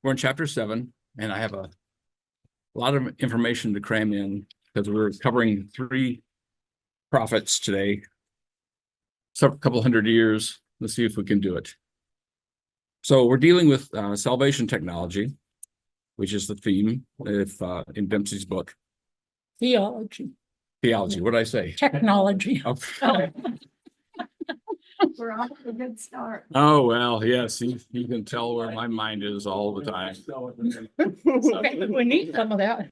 We're in chapter 7, and I have a lot of information to cram in because we're covering 3 prophets today. So a couple hundred years. Let's see if we can do it. So we're dealing with salvation technology, which is the theme in Dempsey's book. Theology. Theology. What did I say? Technology. Oh. We're off to a good start. Oh, well, yes, you can tell where my mind is all the time. We need some of that.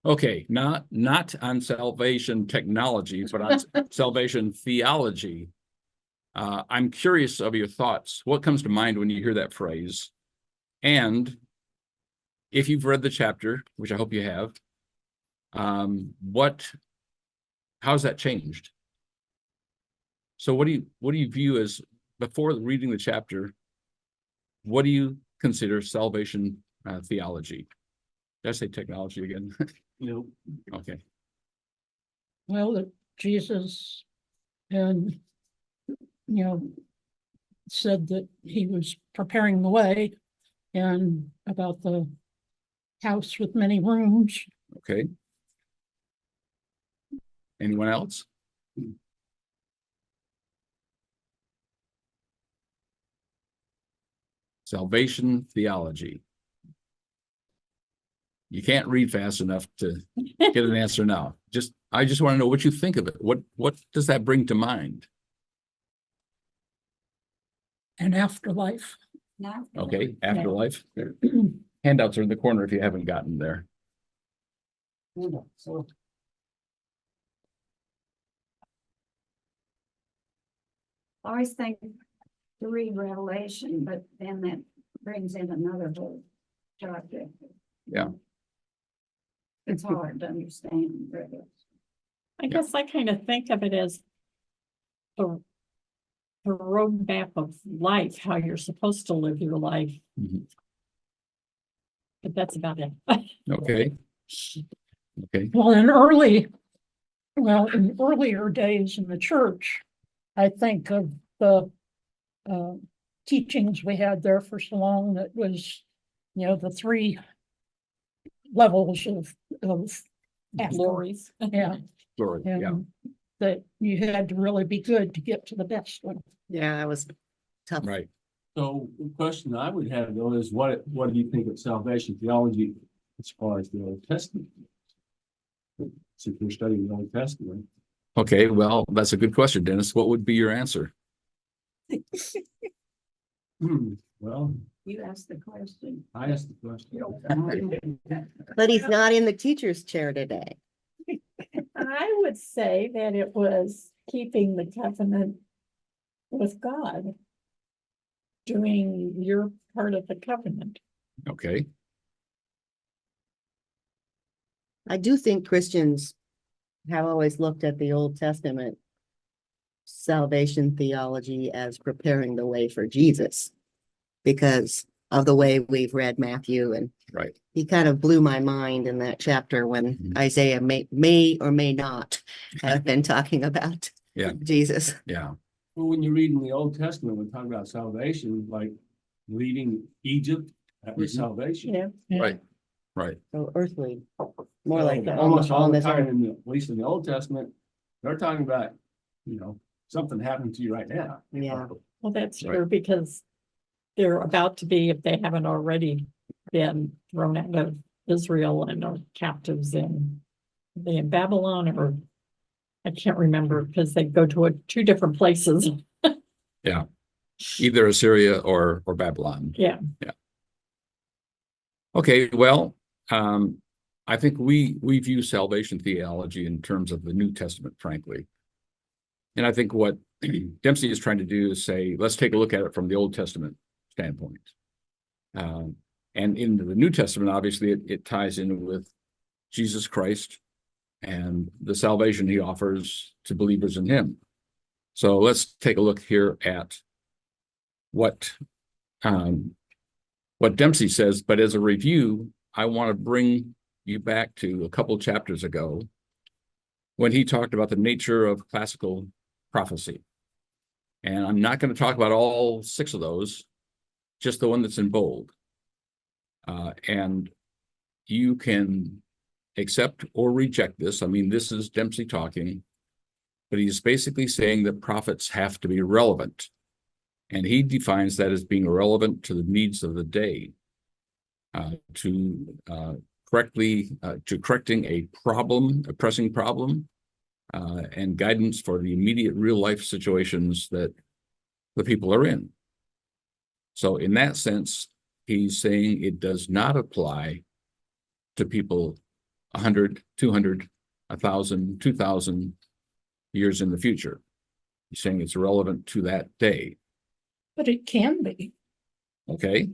Okay, not on salvation technology, but on salvation theology. I'm curious of your thoughts. What comes to mind when you hear that phrase? And if you've read the chapter, which I hope you have, how's that changed? So what do you view as, before reading the chapter, what do you consider salvation theology? Did I say technology again? No. Okay. Well, that Jesus and said that he was preparing the way, and about the house with many rooms. Okay. Anyone else? Salvation theology. You can't read fast enough to get an answer now. I just want to know what you think of it. What does that bring to mind? And afterlife. Now, Okay, afterlife. Handouts are in the corner if you haven't gotten there. So I always think to read Revelation, but then that brings in another whole subject. Yeah. It's hard to understand, really. I guess I kind of think of it as a roadmap of life, how you're supposed to live your life. Mhm. But that's about it. Okay. Okay. Well, in earlier days in the church, I think of the teachings we had there for so long, that was, the 3 levels of Glories. Yeah. Glory. Yeah. And that you had to really be good to get to the best one. Yeah, that was tough. Right. the question I would have though is what do you think of salvation theology as far as the Old Testament? Since we're studying the Old Testament. Okay. Well, that's a good question, Dennis. What would be your answer? Well, You asked the question. I asked the question. But he's not in the teacher's chair today. I would say that it was keeping the covenant with God, doing your part of the covenant. Okay. I do think Christians have always looked at the Old Testament salvation theology as preparing the way for Jesus, because of the way we've read Matthew, and Right. he kind of blew my mind in that chapter when Mhm. Isaiah may or may not have been talking about Yeah. Jesus. Yeah. Well, when you read in the Old Testament, we talk about salvation, like leading Egypt, that was Mhm. salvation. Yeah. Right. Right. So earthly, more So like almost all on the this time, earth. at least in the Old Testament, they're talking about, something happening to you right now. Yeah. Well, that's Right. true, because they're about to be, if they haven't already been thrown out of Israel and are captives in Babylon, or I can't remember, because they go to 2 different places. Yeah. Either Assyria or Babylon. Yeah. Yeah. Okay. Well, I think we view salvation theology in terms of the New Testament, frankly. And I think what Dempsey is trying to do is say, let's take a look at it from the Old Testament standpoint. And in the New Testament, obviously, it ties in with Jesus Christ and the salvation he offers to believers in him. So let's take a look here at what Dempsey says. But as a review, I want to bring you back to a couple chapters ago when he talked about the nature of classical prophecy. And I'm not going to talk about all 6 of those, just the one that's in bold. And you can accept or reject this. I mean, this is Dempsey talking, but he's basically saying that prophets have to be relevant. And he defines that as being relevant to the needs of the day, to correcting a pressing problem, and guidance for the immediate real life situations that the people are in. So in that sense, he's saying it does not apply to people 100, 200, 1,000, 2,000 years in the future. He's saying it's relevant to that day. But it can be. Okay.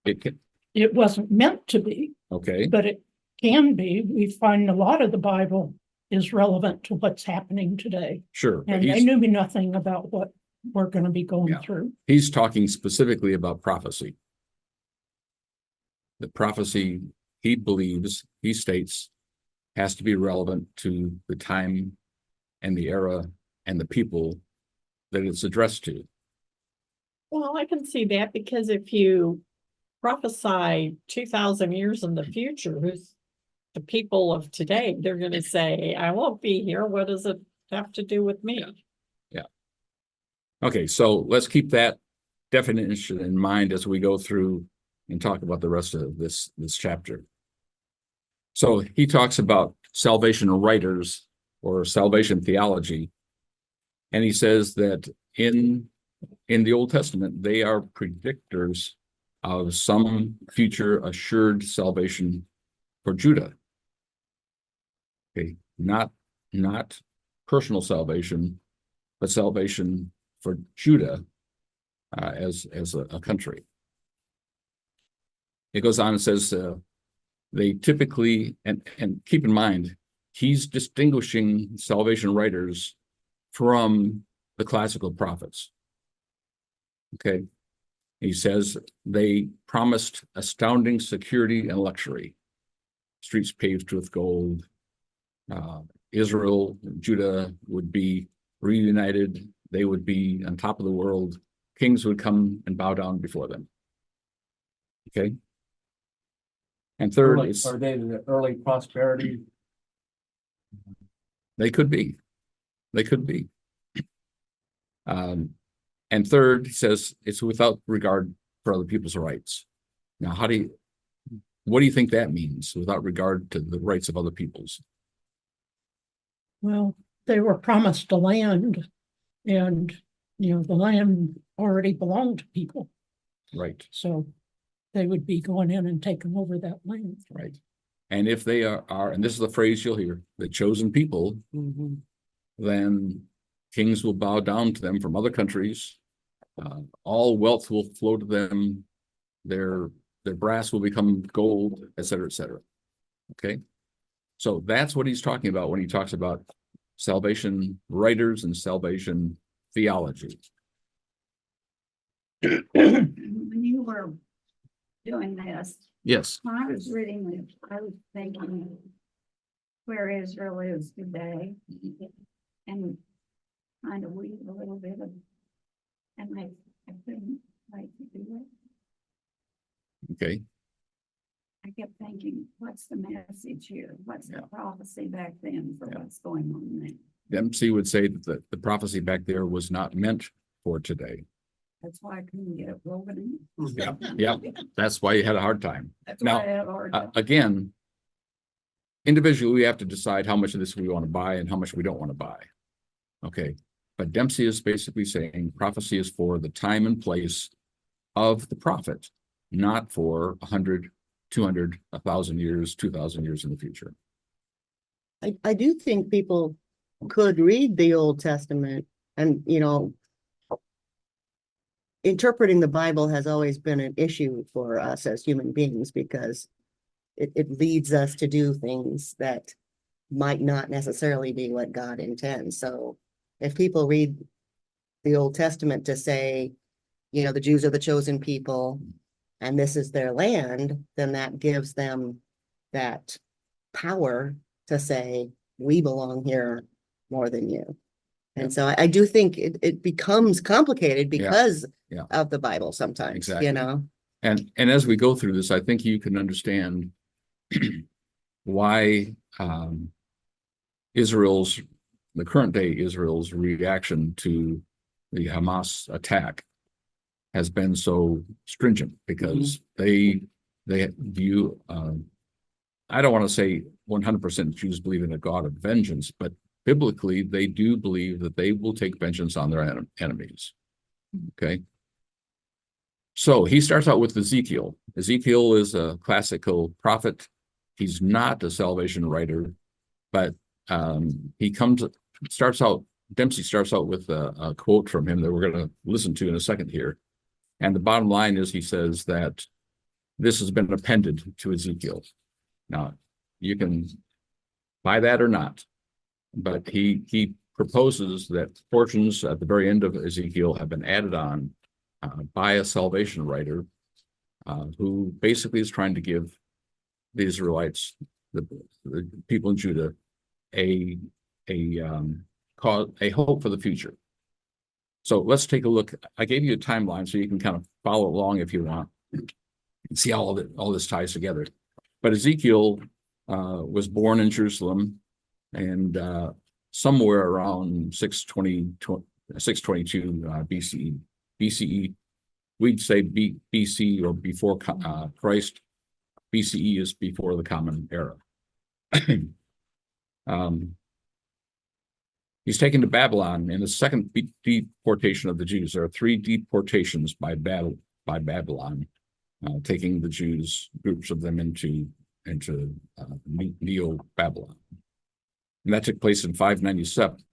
It can, It wasn't meant to be, okay, but it can be. We find a lot of the Bible is relevant to what's happening today. sure. But And they he's, knew nothing about what we're going to be going Yeah. through. he's talking specifically about prophecy. The prophecy, he believes, he states, has to be relevant to the time and the era and the people that it's addressed to. Well, I can see that because if you prophesy 2,000 years in the future, who's the people of today, they're going to say, I won't be here. What does it have to do with me? Okay, so let's keep that definition in mind as we go through and talk about the rest of this chapter. So he talks about salvation writers or salvation theology, and he says that in the Old Testament, they are predictors of some future assured salvation for Judah. Okay, not personal salvation, but salvation for Judah as a country. It goes on and says they typically, and keep in mind, he's distinguishing salvation writers from the classical prophets. Okay. He says they promised astounding security and luxury. Streets paved with gold. Israel, Judah would be reunited. They would be on top of the world. Kings would come and bow down before them. Okay. And third, Are they the early prosperity? they could be. They could be. And third, he says it's without regard for other people's rights. Now, what do you think that means, without regard to the rights of other people's? Well, they were promised a land, and, the land already belonged to people. Right, So they would be going in and taking over that land. right. And if they are, and this is the phrase you'll hear, the chosen people, then kings will bow down to them from other countries. All wealth will flow to them. Their brass will become gold, et cetera, et cetera. Okay. So that's what he's talking about when he talks about salvation writers and salvation theology. When you were doing this, Yes. when I was reading it, I was thinking where Israel is today and kind of weave a little bit of, and I couldn't like do it. Okay. I kept thinking, what's the message here? What's the Yeah. prophecy back then for Yeah. what's going on now? Dempsey would say that the prophecy back there was not meant for today. That's why I couldn't get it woven in. Yeah, yeah. That's why you had a hard time. That's Now, why I had a hard time. Again, individually, we have to decide how much of this we want to buy and how much we don't want to buy. Okay. But Dempsey is basically saying prophecy is for the time and place of the prophet, not for 100, 200, 1,000 years, 2,000 years in the future. I do think people could read the Old Testament and, interpreting the Bible has always been an issue for us as human beings because it leads us to do things that might not necessarily be what God intends. So if people read the Old Testament to say, the Jews are the chosen people and this is their land, then that gives them that power to say, we belong here more than you. And so I do think it becomes complicated because Yeah. of the Bible sometimes, Exactly. And as we go through this, I think you can understand why the current day Israel's reaction to the Hamas attack has been so stringent, because they view, I don't want to say 100% Jews believe in a God of vengeance, but biblically they do believe that they will take vengeance on their enemies. Okay. So he starts out with Ezekiel. Ezekiel is a classical prophet. He's not a salvation writer, but Dempsey starts out with a quote from him that we're going to listen to in a second here. And the bottom line is, he says that this has been appended to Ezekiel. Now, you can buy that or not, but he proposes that portions at the very end of Ezekiel have been added on by a salvation writer who basically is trying to give the Israelites, the people in Judah, a hope for the future. So let's take a look. I gave you a timeline so you can kind of follow along if you want and see how all this ties together. But Ezekiel was born in Jerusalem, and somewhere around 622 BCE. We'd say BC or before Christ. BCE is before the Common Era. He's taken to Babylon in the second deportation of the Jews. There are 3 deportations by Babylon, taking the Jews, groups of them, into Neo-Babylon. And that took place in 597.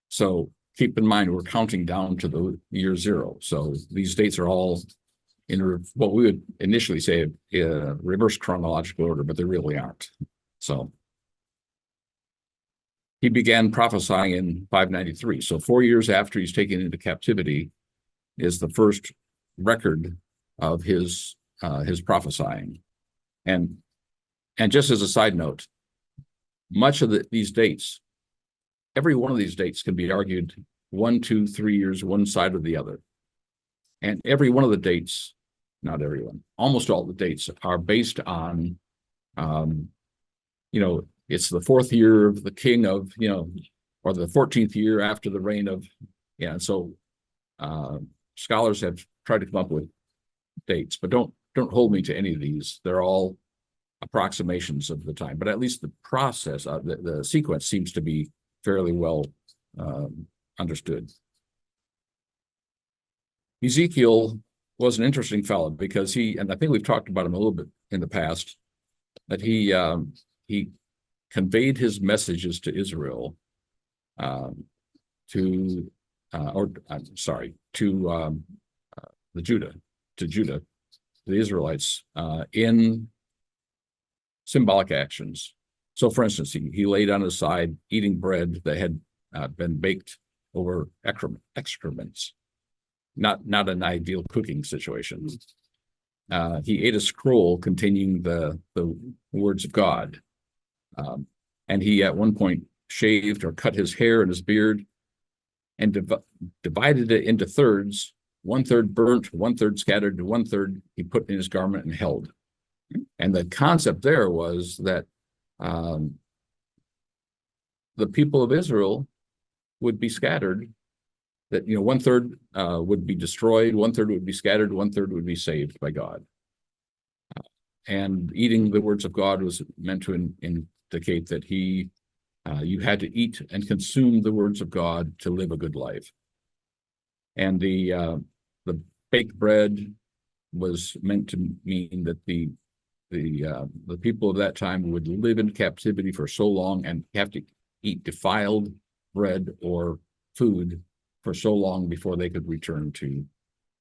So keep in mind, we're counting down to the year 0. So these dates are all in what we would initially say reverse chronological order, but they really aren't. So he began prophesying in 593. So 4 years after he's taken into captivity is the first record of his prophesying. And just as a side note, much of these dates, every one of these dates can be argued 1, 2, 3 years, one side or the other. And every one of the dates, not everyone, almost all the dates are based on, it's the 4th year of the king of, or the 14th year after the reign of, so scholars have tried to come up with dates, but don't hold me to any of these. They're all approximations of the time, but at least the process, the sequence seems to be fairly well understood. Ezekiel was an interesting fellow because and I think we've talked about him a little bit in the past, that he conveyed his messages to Israel, to the Israelites, in symbolic actions. So, for instance, he laid on his side eating bread that had been baked over excrements. Not an ideal cooking situation. He ate a scroll containing the words of God. And he at one point shaved or cut his hair and his beard and divided it into thirds, 1/3 burnt, 1/3 scattered, 1/3 he put in his garment and held. And the concept there was that the people of Israel would be scattered, that 1/3 would be destroyed, 1/3 would be scattered, 1/3 would be saved by God. And eating the words of God was meant to indicate that you had to eat and consume the words of God to live a good life. And the baked bread was meant to mean that the people of that time would live in captivity for so long and have to eat defiled bread or food for so long before they could return to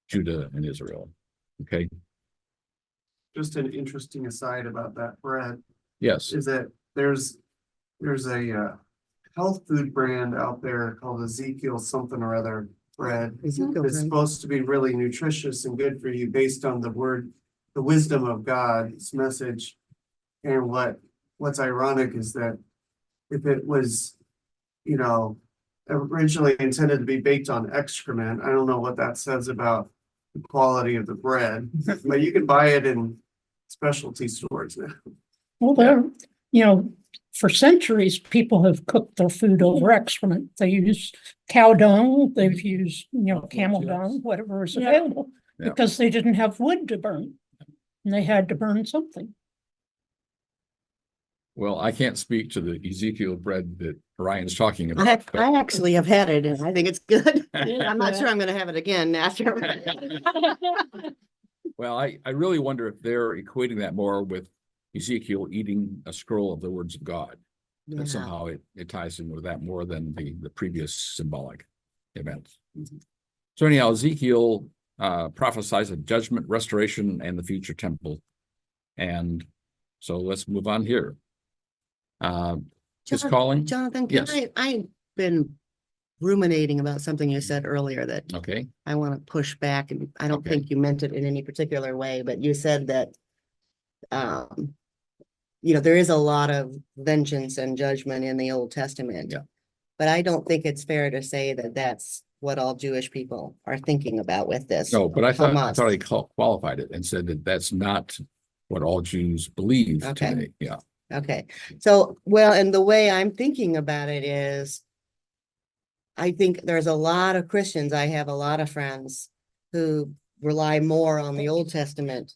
Judah and Israel. Okay. Just an interesting aside about that bread Yes. is that there's a health food brand out there called Ezekiel something or other bread. Ezekiel It's bread. supposed to be really nutritious and good for you based on the wisdom of God's message. And what's ironic is that if it was, originally intended to be baked on excrement, I don't know what that says about the quality of the bread, but you can buy it in specialty stores now. Well, there, for centuries, people have cooked their food over excrement. They use cow dung, they've used, camel dung, whatever is available, Yeah. because they didn't have wood to burn. And they had to burn something. Well, I can't speak to the Ezekiel bread that Ryan's talking about. I actually have had it and I think it's good. Yeah. I'm not sure I'm gonna have it again after. Well, I really wonder if they're equating that more with Ezekiel eating a scroll of the words of God. Yeah. That somehow it ties in with that more than the previous symbolic events. So anyhow, Ezekiel prophesies of judgment, restoration, and the future temple. And so let's move on here. His calling. Jonathan, Yes. I've been ruminating about something you said earlier that Okay. I want to push back, and I don't Okay. think you meant it in any particular way, but you said that there is a lot of vengeance and judgment in the Old Testament. Yeah. But I don't think it's fair to say that that's what all Jewish people are thinking about with this. No, but I thought Hamas. he qualified it and said that that's not what all Jews believe Okay. today. Yeah. Okay, so, well, and the way I'm thinking about it is, I think there's a lot of Christians, I have a lot of friends who rely more on the Old Testament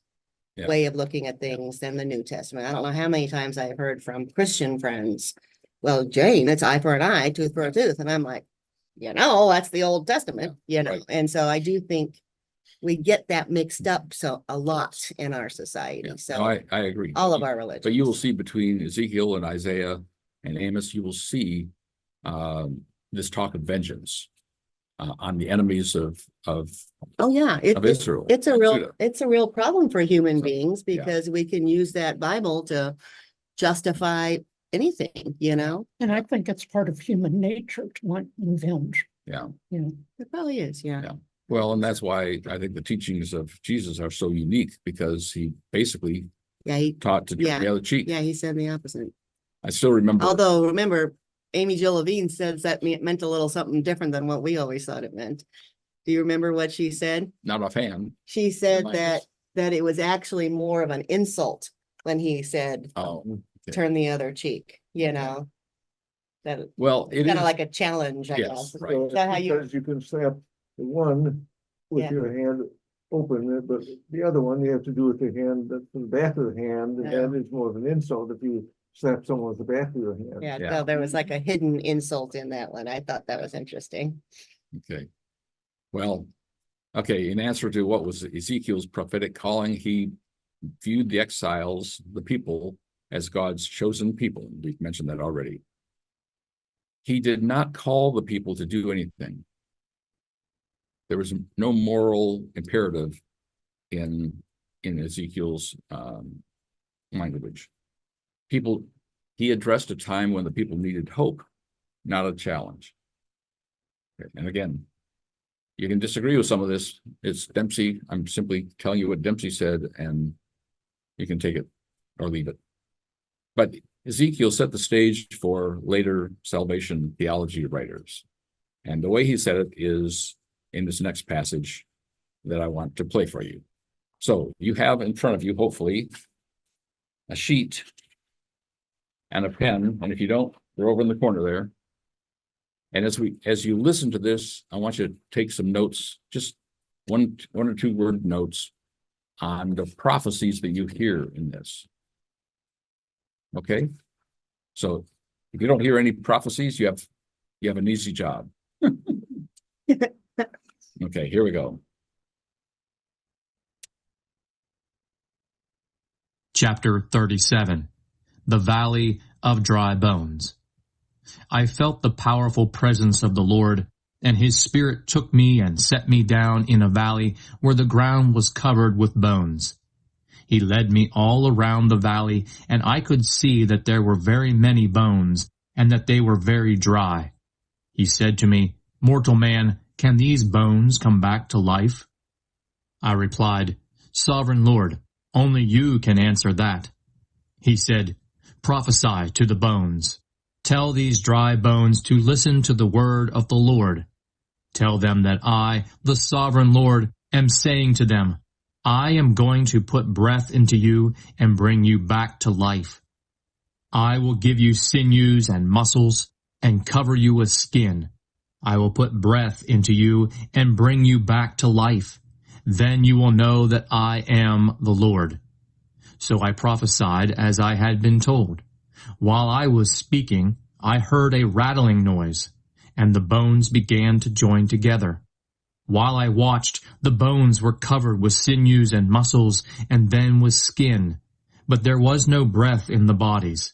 Yeah. way of looking at things than the New Testament. I don't know how many times I've heard from Christian friends, well, Jane, it's eye for an eye, tooth for a tooth, and I'm like, that's the Old Testament, right. and so I do think we get that mixed up a lot in our society, Yeah. so No, I agree. all of our religions. But you will see between Ezekiel and Isaiah and Amos, you will see this talk of vengeance on the enemies of Oh, yeah, Israel. it's Judah. a real problem for human So, beings yeah. because we can use that Bible to justify anything, And I think it's part of human nature to want revenge. Yeah. It probably is, yeah. Yeah. Well, and that's why I think the teachings of Jesus are so unique, because he basically Yeah, taught to turn the other cheek. he said the opposite. I still remember. Although, remember, Amy Jill Levine says that meant a little something different than what we always thought it meant. Do you remember what she said? Not offhand. She said Remind us. that it was actually more of an insult when he said, Oh, okay. turn the other cheek, that Well, it kind is of like a challenge, I Yes, guess. right. Is that how you? Because you can snap the one with Yeah. your hand open, but the other one you have to do with the hand, that's the back of the hand, and Yeah. that is more of an insult if you slap someone with the back of your hand. Yeah, Yeah. so there was like a hidden insult in that one. I thought that was interesting. okay. Well, okay. In answer to what was Ezekiel's prophetic calling, he viewed the exiles, the people, as God's chosen people. We've mentioned that already. He did not call the people to do anything. There was no moral imperative in Ezekiel's language. He addressed a time when the people needed hope, not a challenge. Okay, and again, you can disagree with some of this. It's Dempsey. I'm simply telling you what Dempsey said, and you can take it or leave it. But Ezekiel set the stage for later salvation theology writers. And the way he said it is in this next passage that I want to play for you. So you have in front of you, hopefully, a sheet and a pen. And if you don't, they're over in the corner there. And as you listen to this, I want you to take some notes, just one or two word notes on the prophecies that you hear in this. Okay? So if you don't hear any prophecies, you have an easy job. Okay, here we go. Chapter 37, The Valley of Dry Bones. I felt the powerful presence of the Lord, and his Spirit took me and set me down in a valley where the ground was covered with bones. He led me all around the valley, and I could see that there were very many bones, and that they were very dry. He said to me, Mortal man, can these bones come back to life? I replied, Sovereign Lord, only you can answer that. He said, Prophesy to the bones. Tell these dry bones to listen to the word of the Lord. Tell them that I, the Sovereign Lord, am saying to them, I am going to put breath into you and bring you back to life. I will give you sinews and muscles and cover you with skin. I will put breath into you and bring you back to life. Then you will know that I am the Lord. So I prophesied as I had been told. While I was speaking, I heard a rattling noise, and the bones began to join together. While I watched, the bones were covered with sinews and muscles, and then with skin, but there was no breath in the bodies.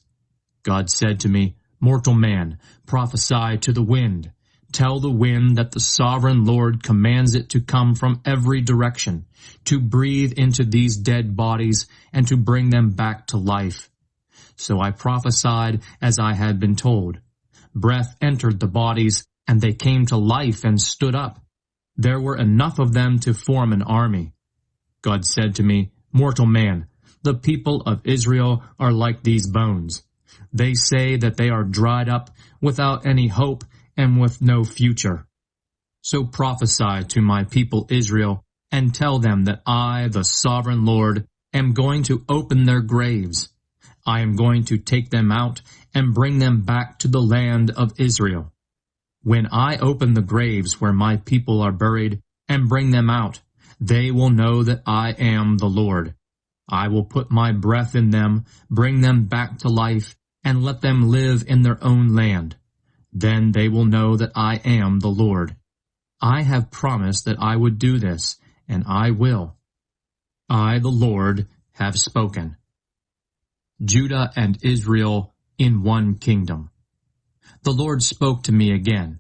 God said to me, Mortal man, prophesy to the wind. Tell the wind that the sovereign Lord commands it to come from every direction, to breathe into these dead bodies, and to bring them back to life. So I prophesied as I had been told. Breath entered the bodies, and they came to life and stood up. There were enough of them to form an army. God said to me, Mortal man, the people of Israel are like these bones. They say that they are dried up, without any hope, and with no future. So prophesy to my people Israel, and tell them that I, the sovereign Lord, am going to open their graves. I am going to take them out and bring them back to the land of Israel. When I open the graves where my people are buried and bring them out, they will know that I am the Lord. I will put my breath in them, bring them back to life, and let them live in their own land. Then they will know that I am the Lord. I have promised that I would do this, and I will. I, the Lord, have spoken. Judah and Israel in one kingdom. The Lord spoke to me again.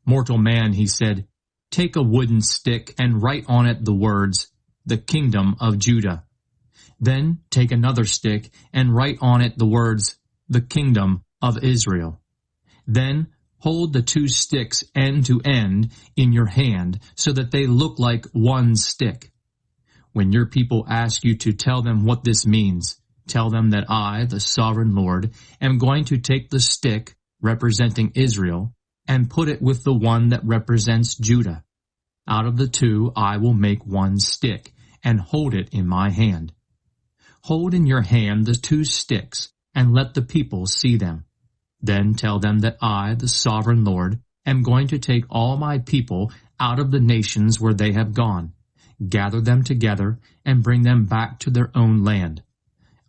Mortal man, he said, take a wooden stick and write on it the words, the kingdom of Judah. Then take another stick and write on it the words, the kingdom of Israel. Then hold the two sticks end to end in your hand so that they look like one stick. When your people ask you to tell them what this means, tell them that I, the sovereign Lord, am going to take the stick representing Israel and put it with the one that represents Judah. Out of the two I will make one stick and hold it in my hand. Hold in your hand the two sticks and let the people see them. Then tell them that I, the sovereign Lord, am going to take all my people out of the nations where they have gone, gather them together, and bring them back to their own land.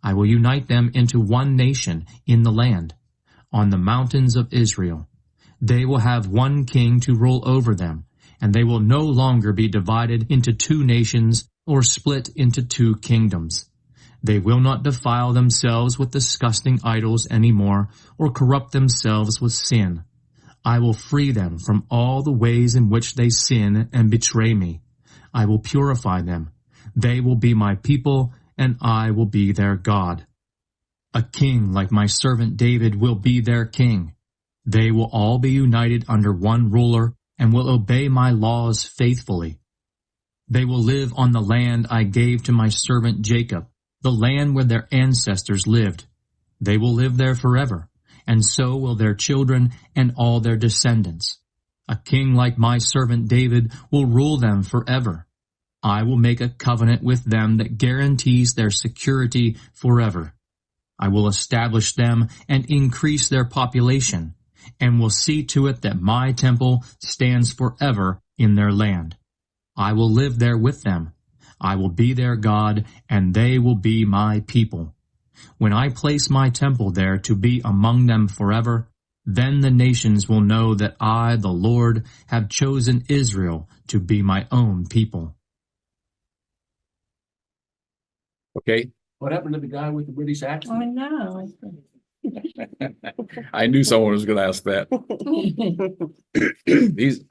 I will unite them into one nation in the land, on the mountains of Israel. They will have one king to rule over them, and they will no longer be divided into two nations or split into two kingdoms. They will not defile themselves with disgusting idols any more, or corrupt themselves with sin. I will free them from all the ways in which they sin and betray me. I will purify them. They will be my people, and I will be their God. A king like my servant David will be their king. They will all be united under one ruler and will obey my laws faithfully. They will live on the land I gave to my servant Jacob, the land where their ancestors lived. They will live there forever, and so will their children and all their descendants. A king like my servant David will rule them forever. I will make a covenant with them that guarantees their security forever. I will establish them and increase their population, and will see to it that my temple stands forever in their land. I will live there with them. I will be their God, and they will be my people. When I place my temple there to be among them forever, then the nations will know that I, the Lord, have chosen Israel to be my own people. Okay, What happened to the guy with the British I accent? know. I knew someone was going to ask that.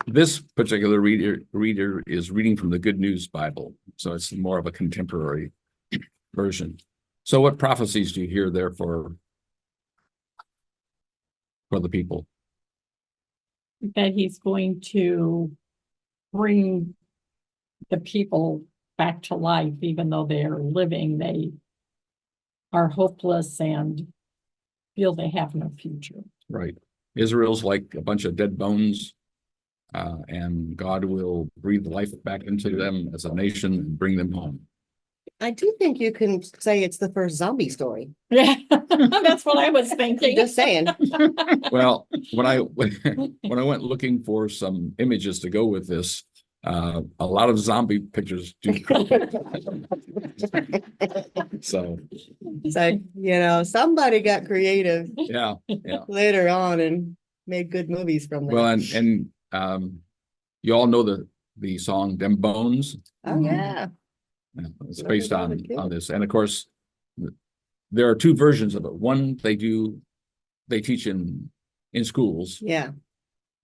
This particular reader is reading from the Good News Bible, so it's more of a contemporary version. So what prophecies do you hear there for the people? That he's going to bring the people back to life, even though they are living, they are hopeless and feel they have no future. Right. Israel's like a bunch of dead bones. and God will breathe life back into them as a nation and bring them home. I do think you can say it's the first zombie story. Yeah, that's what I was thinking. Just saying. Well, when I went looking for some images to go with this, a lot of zombie pictures do. So, So, somebody got creative yeah. later on and made good movies from that. Well, and you all know the song "Them Bones." Oh, yeah. Yeah, it's Love based it, love it, on this, and of course, there are two versions of it. One they teach in schools, Yeah.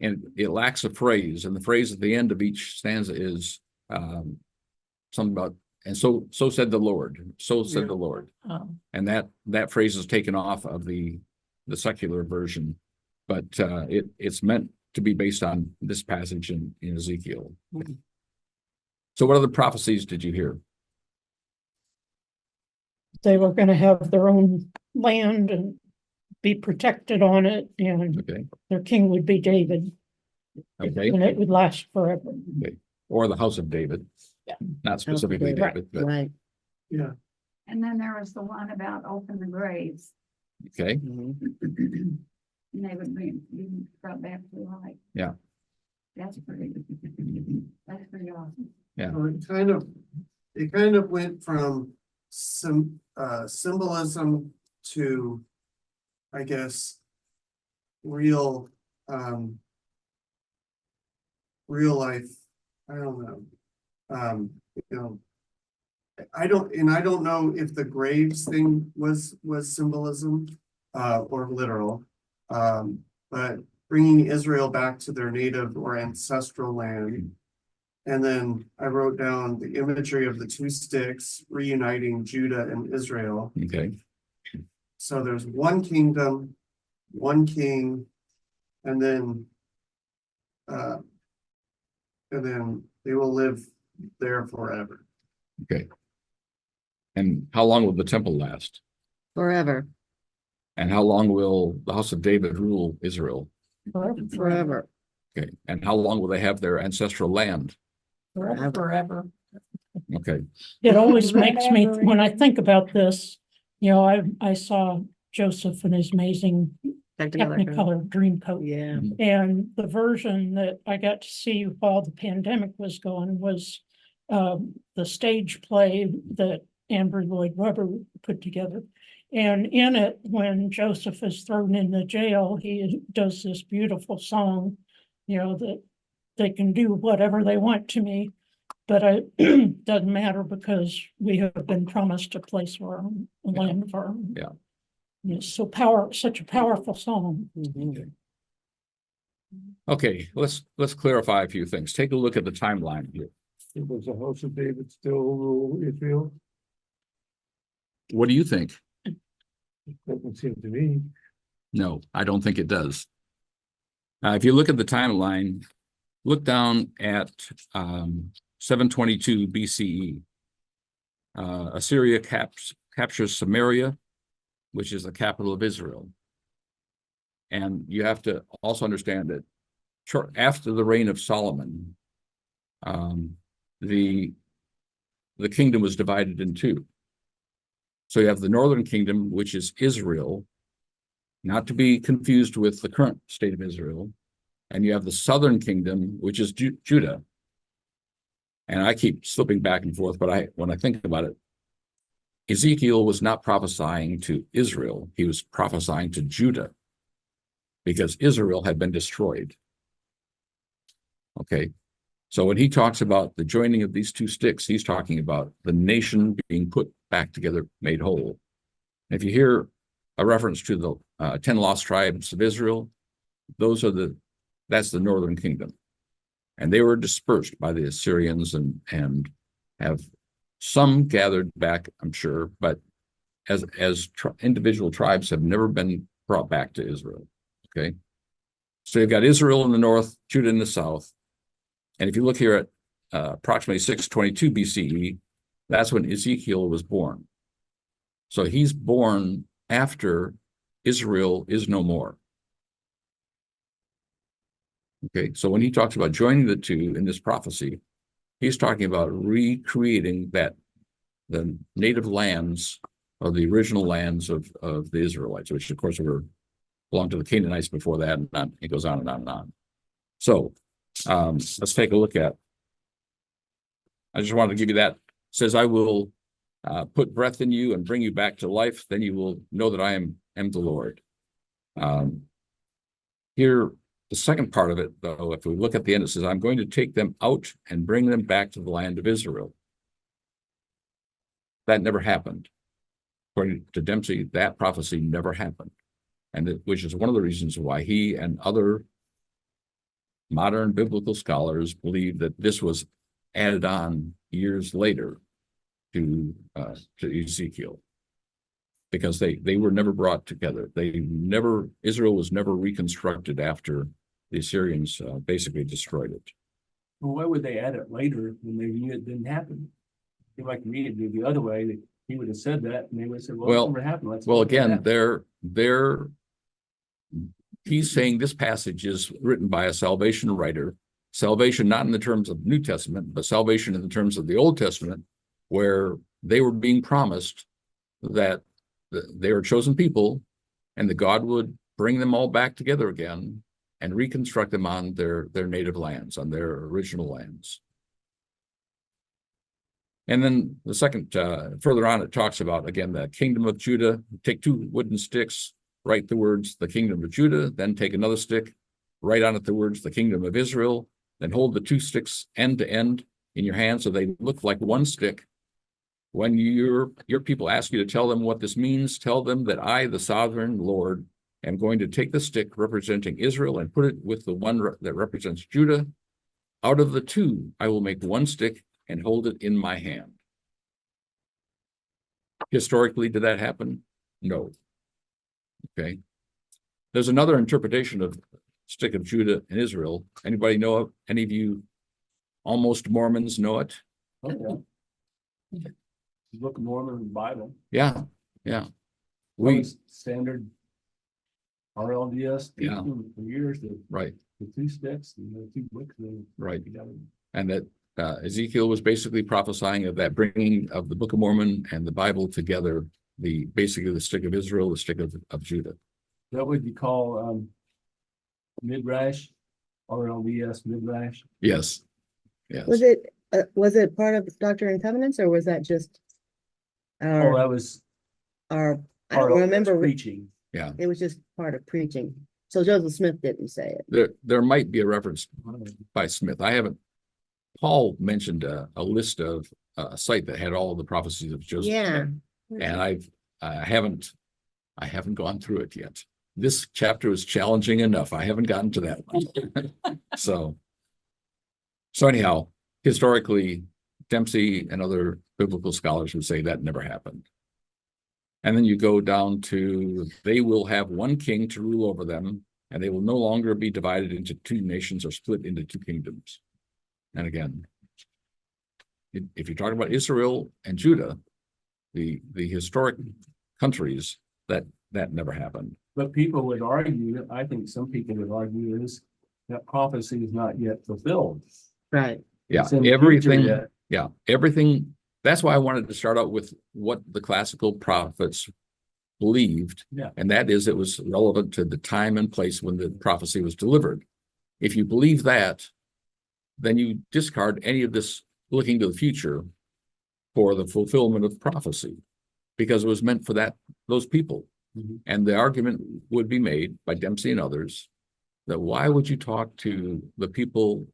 and it lacks a phrase, and the phrase at the end of each stanza is something about, and so said the Lord, so said the Lord, and that phrase is taken off of the secular version, but it's meant to be based on this passage in Ezekiel. Mhm. So, what other prophecies did you hear? They were gonna have their own land and be protected on it, and Okay, their king would be David, okay, and it would last forever. or the house of David. Yeah. Not specifically Right. David, but Right. Yeah. And then there was the one about open the graves, okay. Mhm. and they would be brought back to life. Yeah. That's pretty awesome. Yeah. So it kind of went from some symbolism to, I guess, real life. I don't know. I don't know if the graves thing was symbolism or literal, but bringing Israel back to their native or ancestral land. And then I wrote down the imagery of the two sticks reuniting Judah and Israel. Okay, So there's one kingdom, one king, and then they will live there forever. okay. And how long will the temple last? Forever. And how long will the house of David rule Israel? Forever. Okay, and how long will they have their ancestral land? Forever. Okay, It always makes me, when I think about this, I saw Joseph in his amazing Technicolor Dreamcoat. Yeah. And the version that I got to see while the pandemic was going was the stage play that Andrew Lloyd Webber put together. And in it, when Joseph is thrown in the jail, he does this beautiful song, that they can do whatever they want to me, but it doesn't matter because we have been promised a place of our own, a land of our own. Yeah. It's such a powerful song. Mhm. okay, let's clarify a few things. Take a look at the timeline here. It was the house of David still rule Israel? What do you think? Doesn't seem to me. No, I don't think it does. If you look at the timeline, look down at 722 BCE. Assyria captures Samaria, which is the capital of Israel. And you have to also understand that after the reign of Solomon, the kingdom was divided in two. So you have the northern kingdom, which is Israel, not to be confused with the current state of Israel. And you have the southern kingdom, which is Judah. And I keep slipping back and forth, but when I think about it, Ezekiel was not prophesying to Israel. He was prophesying to Judah because Israel had been destroyed. Okay. So when he talks about the joining of these two sticks, he's talking about the nation being put back together, made whole. If you hear a reference to the 10 lost tribes of Israel, that's the northern kingdom. And they were dispersed by the Assyrians and have some gathered back, I'm sure, but as individual tribes have never been brought back to Israel. Okay. So you've got Israel in the north, Judah in the south. And if you look here at approximately 622 BCE, that's when Ezekiel was born. So he's born after Israel is no more. Okay, so when he talks about joining the two in this prophecy, he's talking about recreating the native lands or the original lands of the Israelites, which of course belonged to the Canaanites before that, and it goes on and on and on. So let's take a look at. I just wanted to give you that. It says, I will put breath in you and bring you back to life. Then you will know that I am the Lord. Here, the second part of it, though, if we look at the end, it says, I'm going to take them out and bring them back to the land of Israel. That never happened. According to Dempsey, that prophecy never happened. And which is one of the reasons why he and other modern biblical scholars believe that this was added on years later to Ezekiel, because they were never brought together. Israel was never reconstructed after the Assyrians basically destroyed it. Well, why would they add it later when they knew it didn't happen? If like me, it'd be the other way. He would have said that, and they would have said, well, it never happened. Well, again, he's saying this passage is written by a salvation writer. Salvation not in the terms of New Testament, but salvation in the terms of the Old Testament, where they were being promised that they were chosen people and that God would bring them all back together again and reconstruct them on their native lands, on their original lands. And then the second, further on, it talks about, again, the kingdom of Judah. Take two wooden sticks, write the words, the kingdom of Judah, then take another stick, write on it the words, the kingdom of Israel, then hold the two sticks end to end in your hand so they look like one stick. When your people ask you to tell them what this means, tell them that I, the sovereign Lord, am going to take the stick representing Israel and put it with the one that represents Judah. Out of the two, I will make one stick and hold it in my hand. Historically, did that happen? No. Okay. There's another interpretation of stick of Judah and Israel. Anybody know of? Any of you almost Mormons know it? Okay. Book of Mormon Bible. Yeah. We standard RLDS Yeah. for years. Right. The two sticks and the two books. Right. And that Ezekiel was basically prophesying of that bringing of the Book of Mormon and the Bible together, basically the stick of Israel, the stick of Judah. That would you call Midrash, RLDS Midrash? Yes. Was it part of Doctrine and Covenants, or was that just Oh, that was I don't remember. preaching. Yeah. It was just part of preaching. So Joseph Smith didn't say it. There might be a reference by Smith. Paul mentioned a list of a site that had all of the prophecies of Joseph. Yeah. Smith, and I haven't gone through it yet. This chapter is challenging enough. I haven't gotten to that one. So anyhow, historically, Dempsey and other biblical scholars would say that never happened. And then you go down to, they will have one king to rule over them, and they will no longer be divided into two nations or split into two kingdoms. And again, if you're talking about Israel and Judah, the historic countries, that never happened. But people would argue, I think some people would argue, is that prophecy is not yet fulfilled. Right. Yeah, It's in the everything. future yet. Yeah, everything. That's why I wanted to start out with what the classical prophets believed. Yeah. And that is, it was relevant to the time and place when the prophecy was delivered. If you believe that, then you discard any of this looking to the future for the fulfillment of prophecy, because it was meant for those people. Mm-hmm. And the argument would be made by Dempsey and others that why would you talk to the people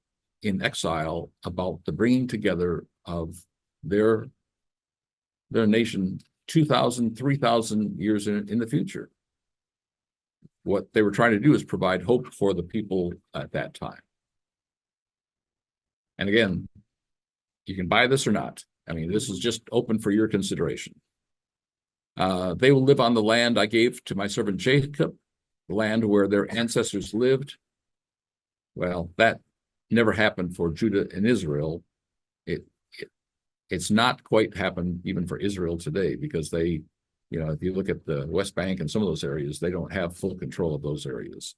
in exile about the bringing together of their nation 2,000, 3,000 years in the future? What they were trying to do is provide hope for the people at that time. And again, you can buy this or not. I mean, this is just open for your consideration. They will live on the land I gave to my servant Jacob, the land where their ancestors lived. Well, that never happened for Judah and Israel. It's not quite happened even for Israel today, because they, if you look at the West Bank and some of those areas, they don't have full control of those areas.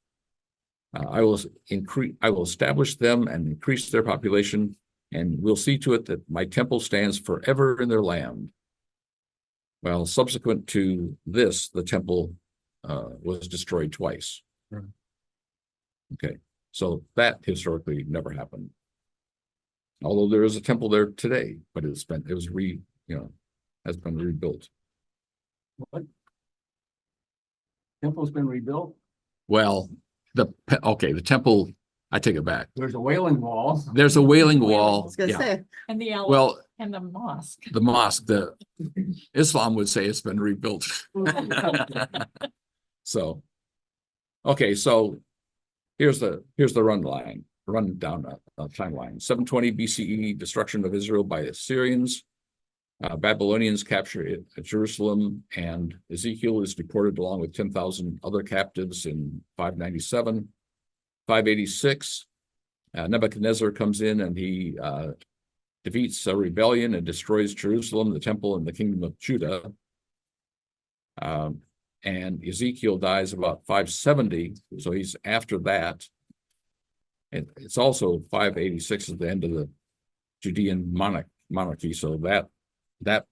I will establish them and increase their population, and will see to it that my temple stands forever in their land. Well, subsequent to this, the temple was destroyed twice. Right. Okay, so that historically never happened. Although there is a temple there today, but has been rebuilt. What? Temple's been rebuilt. Well, the temple, I take it back. There's a Wailing Wall. There's a Wailing I Wall. was gonna Yeah. say, And the L Well, and the mosque. the mosque, the Islam would say it's been rebuilt. So, okay, so here's the rundown timeline. 720 BCE, destruction of Israel by Assyrians. Babylonians capture Jerusalem, and Ezekiel is deported along with 10,000 other captives in 597. 586, Nebuchadnezzar comes in and he defeats a rebellion and destroys Jerusalem, the temple, and the kingdom of Judah. And Ezekiel dies about 570, so he's after that. And it's also 586 at the end of the Judean monarchy, so that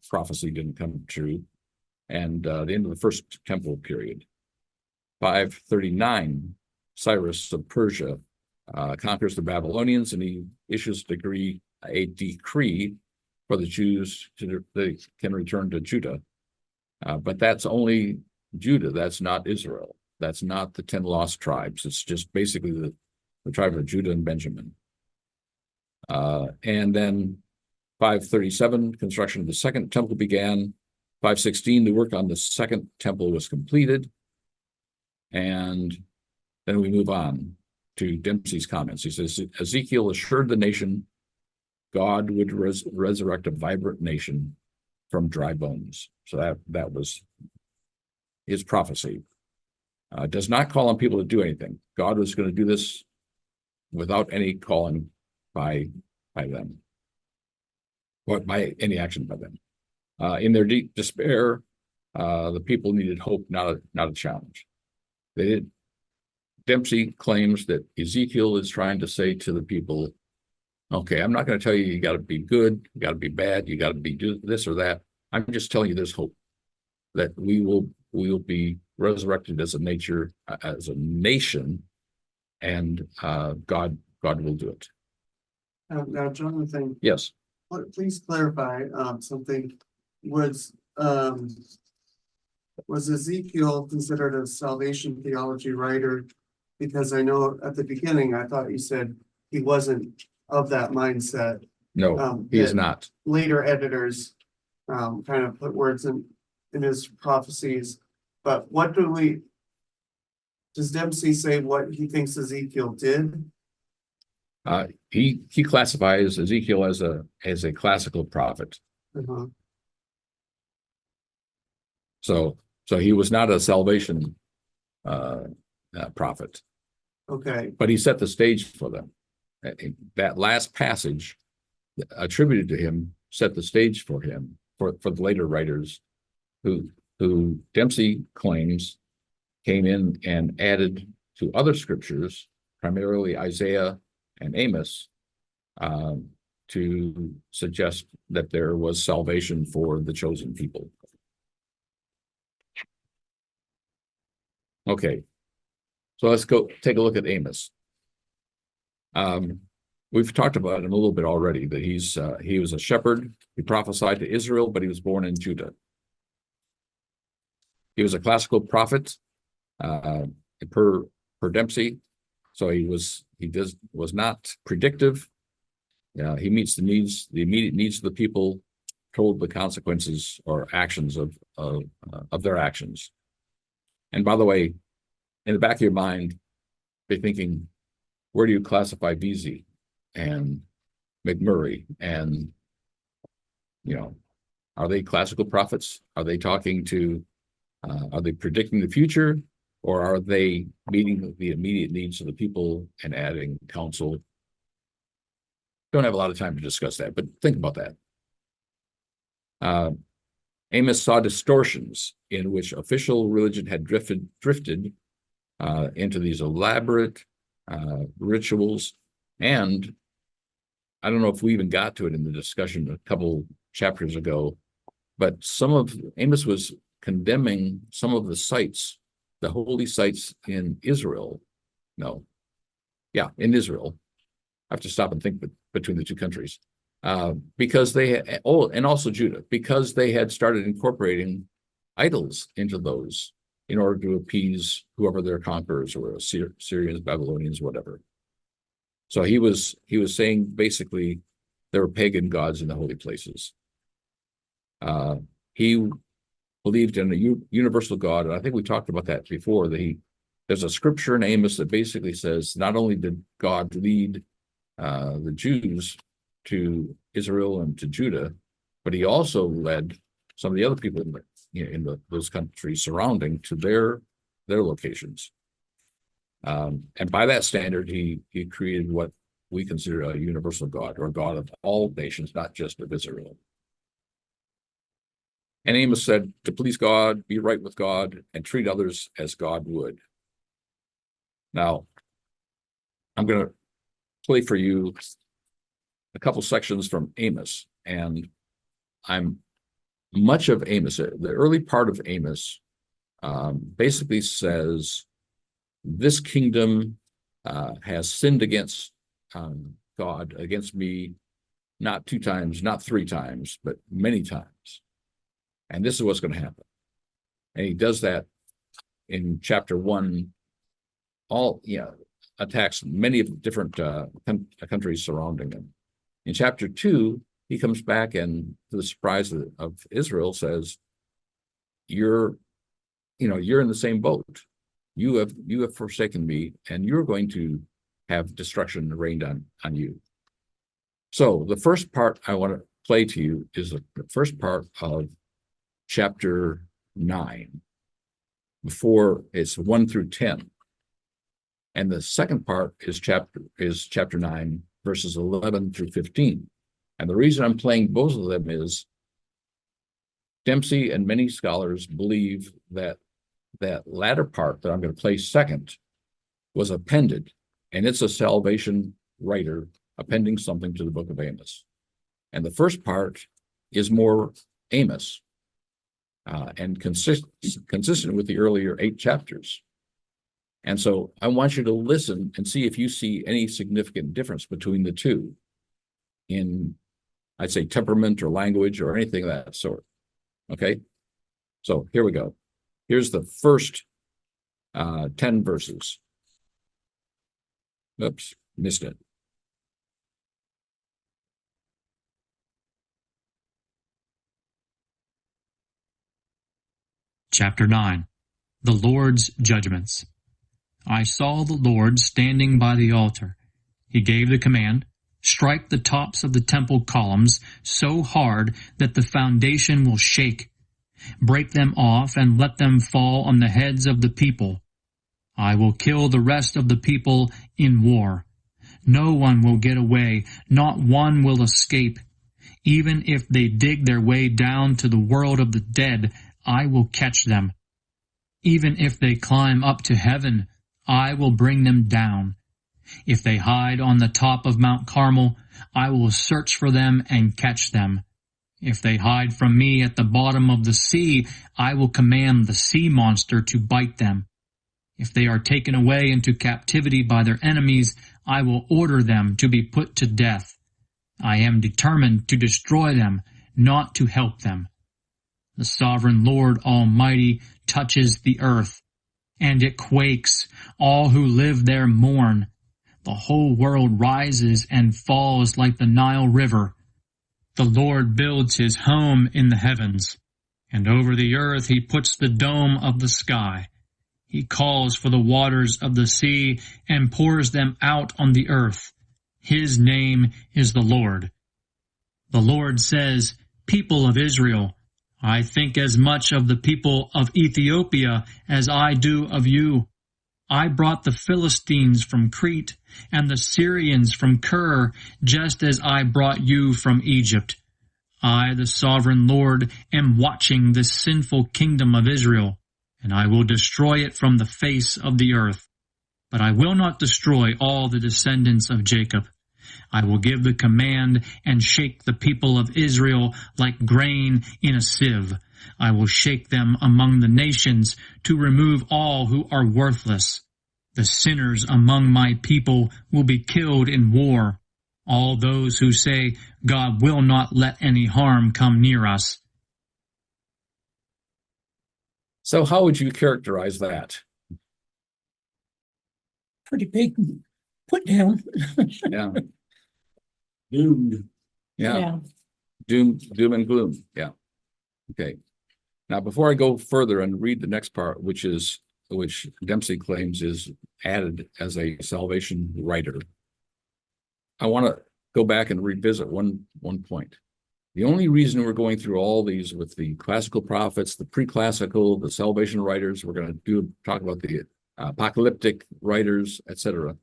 prophecy didn't come true. And the end of the first temple period. 539, Cyrus of Persia conquers the Babylonians, and he issues a decree for the Jews they can return to Judah. But that's only Judah, that's not Israel. That's not the 10 lost tribes. It's just basically the tribe of Judah and Benjamin. And then 537, construction of the second temple began. 516, the work on the second temple was completed. And then we move on to Dempsey's comments. He says, Ezekiel assured the nation God would resurrect a vibrant nation from dry bones. So that was his prophecy. Does not call on people to do anything. God was going to do this without any calling by them, or by any action by them. In their deep despair, the people needed hope, not a challenge. Dempsey claims that Ezekiel is trying to say to the people, okay, I'm not going to tell you got to be good, you got to be bad, you got to be do this or that. I'm just telling you there's hope that we will be resurrected as a nation, and God will do it. Now, Jonathan, Yes. please clarify something. Was Ezekiel considered a salvation theology writer? Because I know at the beginning, I thought you said he wasn't of that mindset. No, he is not. Later editors kind of put words in his prophecies. But does Dempsey say what he thinks Ezekiel did? He classifies Ezekiel as a classical prophet. Uh-huh. So he was not a salvation prophet, Okay, but he set the stage for them. That last passage attributed to him set the stage for him for the later writers who Dempsey claims came in and added to other scriptures, primarily Isaiah and Amos, to suggest that there was salvation for the chosen people. Okay, so let's go take a look at Amos. We've talked about him a little bit already, that he was a shepherd. He prophesied to Israel, but he was born in Judah. He was a classical prophet, per Dempsey. So he was not predictive. He meets the immediate needs of the people, told the consequences or actions of their actions. And by the way, in the back of your mind, be thinking, where do you classify Vesey and McMurray? And, are they classical prophets? Are they are they predicting the future? Or are they meeting the immediate needs of the people and adding counsel? Don't have a lot of time to discuss that, but think about that. Amos saw distortions in which official religion had drifted into these elaborate rituals. And I don't know if we even got to it in the discussion a couple chapters ago, but Amos was condemning some of the sites, the holy sites in Israel. No. Yeah, in Israel. I have to stop and think between the two countries. Because and also Judah, because they had started incorporating idols into those in order to appease whoever their conquerors were, Syrians, Babylonians, whatever. So he was saying basically there were pagan gods in the holy places. He believed in a universal God, and I think we talked about that before. There's a scripture in Amos that basically says not only did God lead the Jews to Israel and to Judah, but he also led some of the other people in those countries surrounding to their locations. And by that standard, he created what we consider a universal God, or a God of all nations, not just of Israel. And Amos said, to please God, be right with God, and treat others as God would. Now, I'm going to play for you a couple sections from Amos, and much of Amos, the early part of Amos, basically says, this kingdom has sinned against God, against me, not 2 times, not 3 times, but many times. And this is what's going to happen. And he does that in chapter 1, attacks many of the different countries surrounding him. In chapter 2, he comes back and, to the surprise of Israel, says, you're in the same boat. You have forsaken me, and you're going to have destruction rained on you. So the first part I want to play to you is the first part of chapter 9. Before it's 1 through 10. And the second part is chapter 9, verses 11 through 15. And the reason I'm playing both of them is Dempsey and many scholars believe that latter part that I'm going to play second was appended, and it's a salvation writer appending something to the book of Amos. And the first part is more Amos and consistent with the earlier 8 chapters. And so I want you to listen and see if you see any significant difference between the two in, I'd say, temperament or language or anything of that sort. Okay? So here we go. Here's the first 10 verses. Oops, missed it. Chapter 9. The Lord's Judgments. I saw the Lord standing by the altar. He gave the command, strike the tops of the temple columns so hard that the foundation will shake. Break them off and let them fall on the heads of the people. I will kill the rest of the people in war. No one will get away, not one will escape. Even if they dig their way down to the world of the dead, I will catch them. Even if they climb up to heaven, I will bring them down. If they hide on the top of Mount Carmel, I will search for them and catch them. If they hide from me at the bottom of the sea, I will command the sea monster to bite them. If they are taken away into captivity by their enemies, I will order them to be put to death. I am determined to destroy them, not to help them. The sovereign Lord Almighty touches the earth, and it quakes. All who live there mourn. The whole world rises and falls like the Nile River. The Lord builds his home in the heavens, and over the earth he puts the dome of the sky. He calls for the waters of the sea and pours them out on the earth. His name is the Lord. The Lord says, people of Israel, I think as much of the people of Ethiopia as I do of you. I brought the Philistines from Crete and the Syrians from Kir, just as I brought you from Egypt. I, the sovereign Lord, am watching this sinful kingdom of Israel, and I will destroy it from the face of the earth. But I will not destroy all the descendants of Jacob. I will give the command and shake the people of Israel like grain in a sieve. I will shake them among the nations to remove all who are worthless. The sinners among my people will be killed in war. All those who say, God will not let any harm come near us. So how would you characterize that? Pretty big put down. Yeah, Doomed. yeah, doom and gloom. Yeah. Okay. Now, before I go further and read the next part, which Dempsey claims is added as a salvation writer, I want to go back and revisit one point. The only reason we're going through all these with the classical prophets, the pre-classical, the salvation writers, we're going to talk about the apocalyptic writers, etc.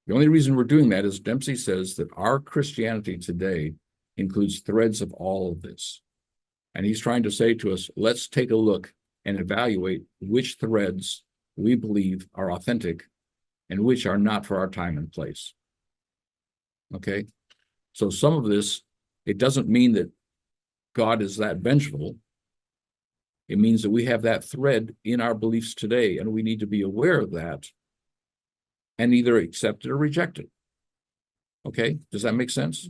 The only reason we're doing that is Dempsey says that our Christianity today includes threads of all of this. And he's trying to say to us, let's take a look and evaluate which threads we believe are authentic and which are not for our time and place. Okay? So some of this, it doesn't mean that God is that vengeful. It means that we have that thread in our beliefs today, and we need to be aware of that and either accept it or reject it. Okay? Does that make sense?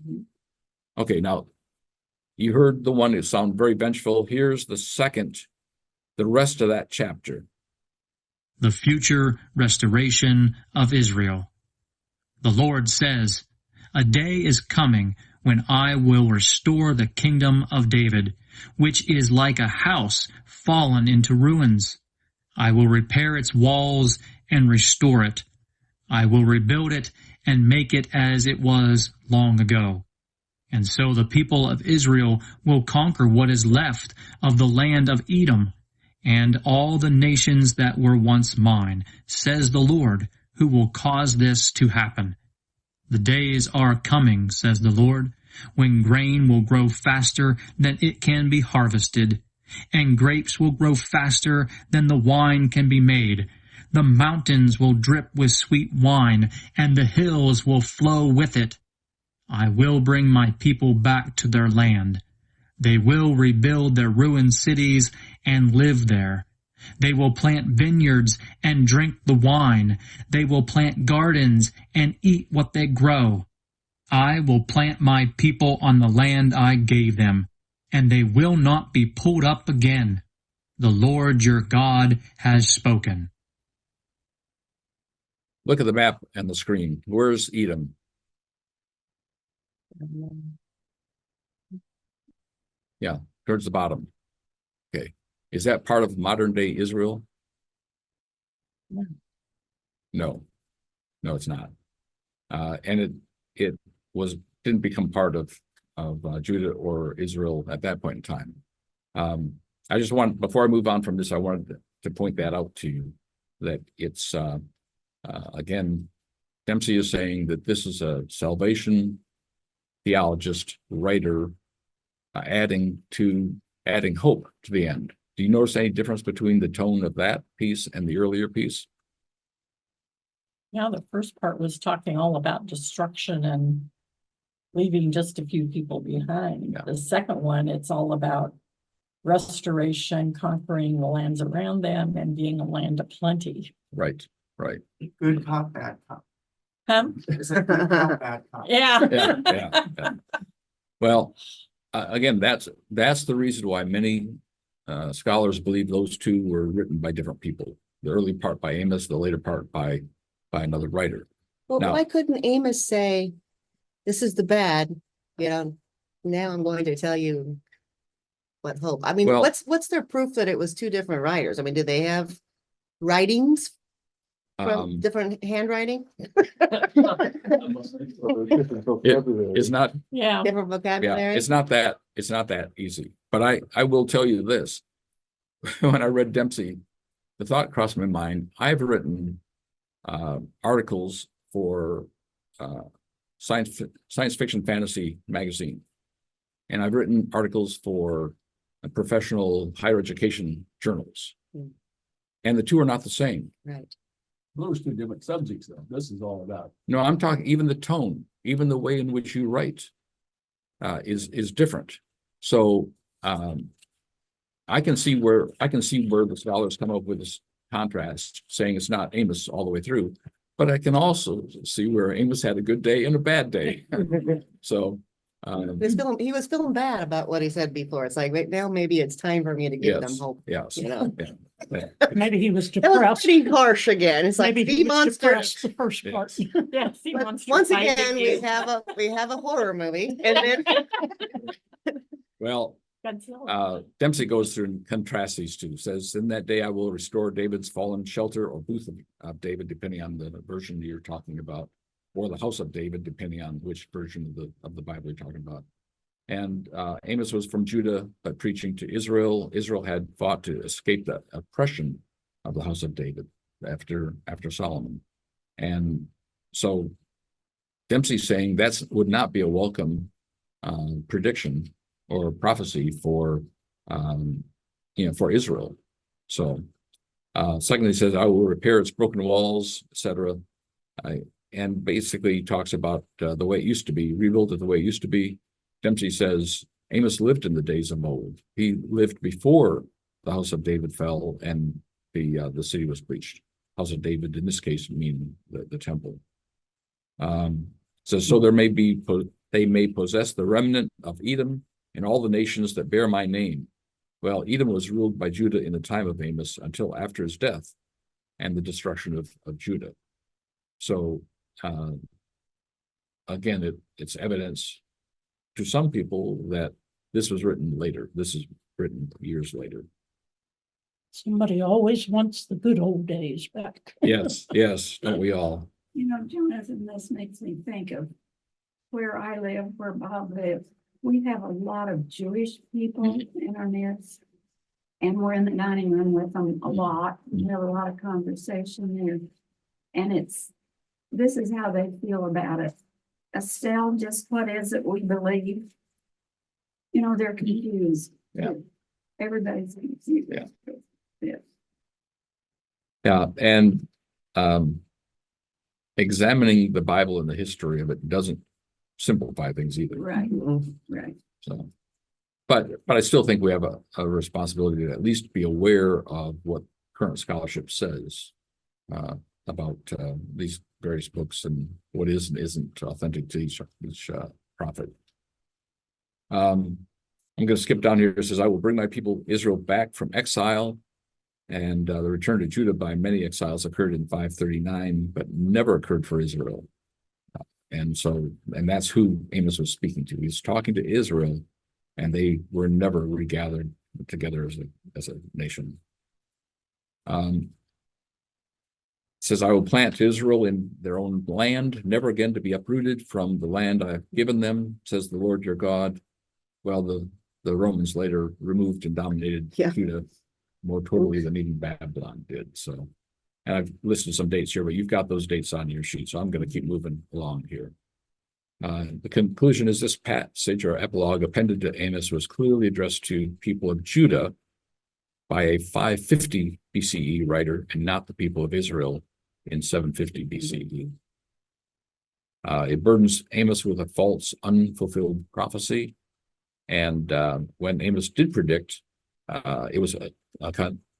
Okay, now, you heard the one that sounded very vengeful. Here's the rest of that chapter. The future restoration of Israel. The Lord says, a day is coming when I will restore the kingdom of David, which is like a house fallen into ruins. I will repair its walls and restore it. I will rebuild it and make it as it was long ago. And so the people of Israel will conquer what is left of the land of Edom, and all the nations that were once mine, says the Lord, who will cause this to happen. The days are coming, says the Lord, when grain will grow faster than it can be harvested, and grapes will grow faster than the wine can be made. The mountains will drip with sweet wine, and the hills will flow with it. I will bring my people back to their land. They will rebuild their ruined cities and live there. They will plant vineyards and drink the wine. They will plant gardens and eat what they grow. I will plant my people on the land I gave them, and they will not be pulled up again. The Lord your God has spoken. Look at the map and the screen. Where's Edom? Yeah, towards the bottom. Okay. Is that part of modern day Israel? No, it's not. And it didn't become part of Judah or Israel at that point in time. I just want, before I move on from this, I wanted to point that out to you, that it's, again, Dempsey is saying that this is a salvation theologist, writer, adding hope to the end. Do you notice any difference between the tone of that piece and the earlier piece? Yeah, the first part was talking all about destruction and leaving just a few people behind. Yeah. The second one, it's all about restoration, conquering the lands around them, and being a land of plenty. Right. Good cop, bad cop. Is it good cop, bad cop? Yeah. Yeah. Well, again, that's the reason why many scholars believe those two were written by different people. The early part by Amos, the later part by another writer. Well, Now- why couldn't Amos say, this is the bad, now I'm going to tell you what hope. I mean, Well- what's their proof that it was two different writers? I mean, do they have writings from different handwriting? It's not, Yeah. Different vocabulary? it's not that easy. But I will tell you this. When I read Dempsey, the thought crossed my mind. I've written articles for science fiction fantasy magazine, and I've written articles for professional higher education journals. And the two are not the same. Right. Those two different subjects, though. This is all about. No, I'm talking even the tone, even the way in which you write is different. So I can see where the scholars come up with this contrast, saying it's not Amos all the way through, but I can also see where Amos had a good day and a bad day. So He was feeling bad about what he said before. It's like, right now, maybe it's time for me to give them yes, hope. yes, You know? yeah. Maybe he was That was depressed. pretty harsh again. It's like, Maybe be he was monsters. depressed the first part. Yes, he But wants to once fight again, we have a horror movie, and then Well, Godzilla. Dempsey goes through and contrasts these two, says, in that day I will restore David's fallen shelter or booth of David, depending on the version you're talking about, or the house of David, depending on which version of the Bible you're talking about. And Amos was from Judah, but preaching to Israel. Israel had fought to escape the oppression of the house of David after Solomon. And so Dempsey's saying that would not be a welcome prediction or prophecy for for Israel. So secondly, he says, I will repair its broken walls, etc. And basically talks about the way it used to be, rebuild it the way it used to be. Dempsey says Amos lived in the days of old. He lived before the house of David fell and the city was breached. House of David, in this case, meaning the temple. So they may possess the remnant of Edom and all the nations that bear my name. Well, Edom was ruled by Judah in the time of Amos until after his death and the destruction of Judah. So again, it's evidence to some people that this was written later. This is written years later. Somebody always wants the good old days back. Yes, don't we all? You know, Jonathan, this makes me think of where I live, where Bob lives. We have a lot of Jewish people in our midst, and we're in the dining room with them a lot. We have a lot of conversation there, and this is how they feel about it. Estelle, just what is it we believe? You know, they're confused. Yeah. Everybody's confused. Yeah, and examining the Bible and the history of it doesn't simplify things either. Right, right. So, but I still think we have a responsibility to at least be aware of what current scholarship says about these various books and what is and isn't authentic to each prophet. I'm going to skip down here. It says, I will bring my people Israel back from exile. And the return to Judah by many exiles occurred in 539, but never occurred for Israel. And that's who Amos was speaking to. He was talking to Israel, and they were never regathered together as a nation. It says, I will plant Israel in their own land, never again to be uprooted from the land I have given them, says the Lord your God. Well, the Romans later removed and dominated Judah more totally than even Babylon did. So, and I've listed some dates here, but you've got those dates on your sheet, so I'm going to keep moving along here. The conclusion is this passage or epilogue appended to Amos was clearly addressed to people of Judah by a 550 BCE writer and not the people of Israel in 750 BCE. It burdens Amos with a false, unfulfilled prophecy. And when Amos did predict, it was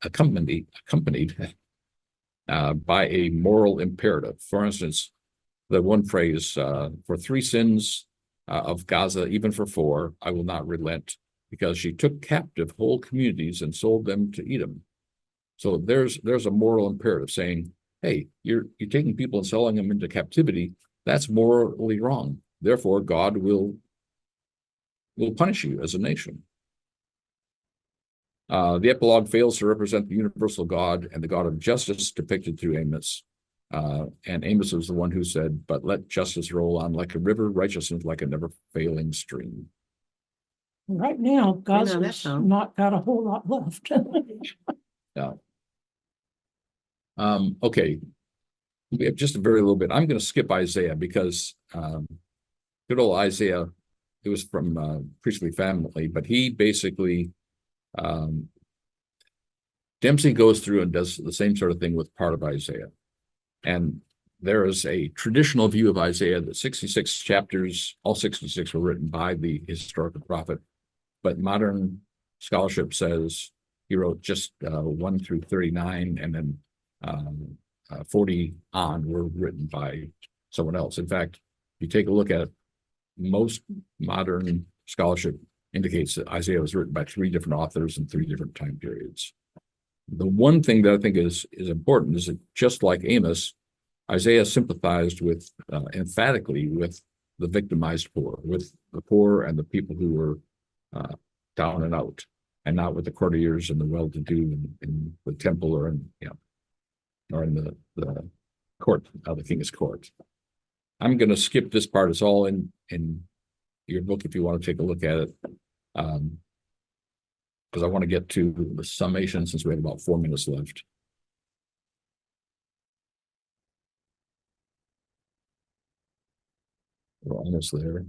accompanied by a moral imperative. For instance, the one phrase, for 3 sins of Gaza, even for 4, I will not relent, because she took captive whole communities and sold them to Edom. So there's a moral imperative saying, hey, you're taking people and selling them into captivity. That's morally wrong. Therefore, God will punish you as a nation. The epilogue fails to represent the universal God and the God of justice depicted through Amos. And Amos was the one who said, but let justice roll on like a river, righteousness like a never failing stream. Right now, Gaza's not got a whole lot left. Yeah. Okay. We have just a very little bit. I'm going to skip Isaiah because good old Isaiah, it was from priestly family, but he basically Dempsey goes through and does the same sort of thing with part of Isaiah. And there is a traditional view of Isaiah that 66 chapters, all 66 were written by the historical prophet, but modern scholarship says he wrote just 1 through 39, and then 40 on were written by someone else. In fact, if you take a look at it, most modern scholarship indicates that Isaiah was written by 3 different authors in 3 different time periods. The one thing that I think is important is that just like Amos, Isaiah sympathized with emphatically with the victimized poor, with the poor and the people who were down and out, and not with the courtiers and the well-to-do in the temple or in the court, the king's court. I'm going to skip this part. It's all in your book if you want to take a look at it, because I want to get to the summation since we have about 4 minutes left. We're almost there.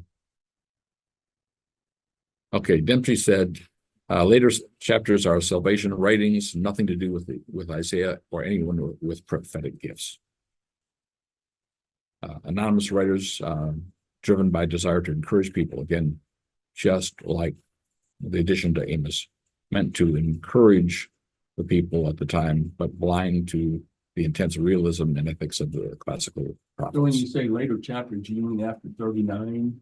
Okay, Dempsey said, later chapters are salvation writings, nothing to do with Isaiah or anyone with prophetic gifts. Anonymous writers, driven by desire to encourage people, again, just like the addition to Amos, meant to encourage the people at the time, but blind to the intense realism and ethics of the classical prophets. So when you say later chapters, do you mean after 39?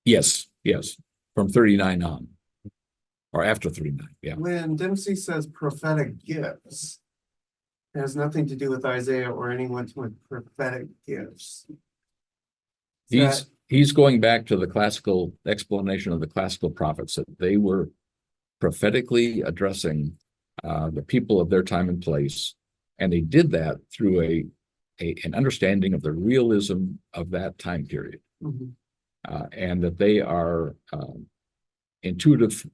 Yes, from 39 on, or after 39, yeah. When Dempsey says prophetic gifts, it has nothing to do with Isaiah or anyone with prophetic gifts. He's going back to the classical explanation of the classical prophets, that they were prophetically addressing the people of their time and place, and they did that through an understanding of the realism of that time period. Mhm. And that they are intuitive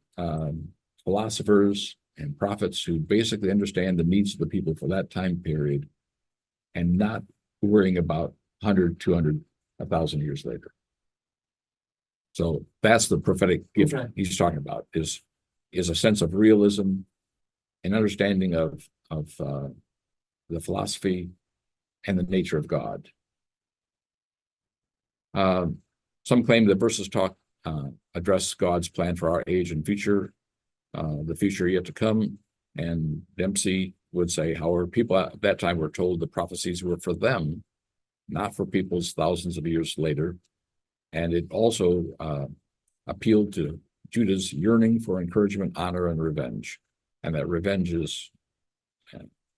philosophers and prophets who basically understand the needs of the people for that time period, and not worrying about 100, 200, 1,000 years later. So that's the prophetic gift he's talking about, is a sense of realism, an understanding of the philosophy and the nature of God. Some claim that verses address God's plan for our age and future, the future yet to come. And Dempsey would say, however, people at that time were told the prophecies were for them, not for people's thousands of years later. And it also appealed to Judah's yearning for encouragement, honor, and revenge. And that revenge is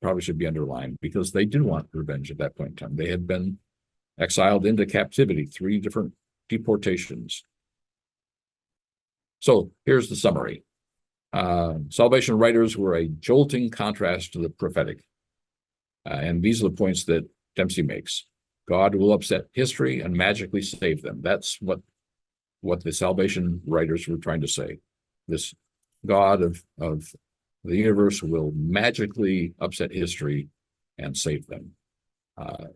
probably should be underlined, because they did want revenge at that point in time. They had been exiled into captivity, 3 different deportations. So here's the summary. Salvation writers were a jolting contrast to the prophetic. And these are the points that Dempsey makes. God will upset history and magically save them. That's what the salvation writers were trying to say. This God of the universe will magically upset history and save them.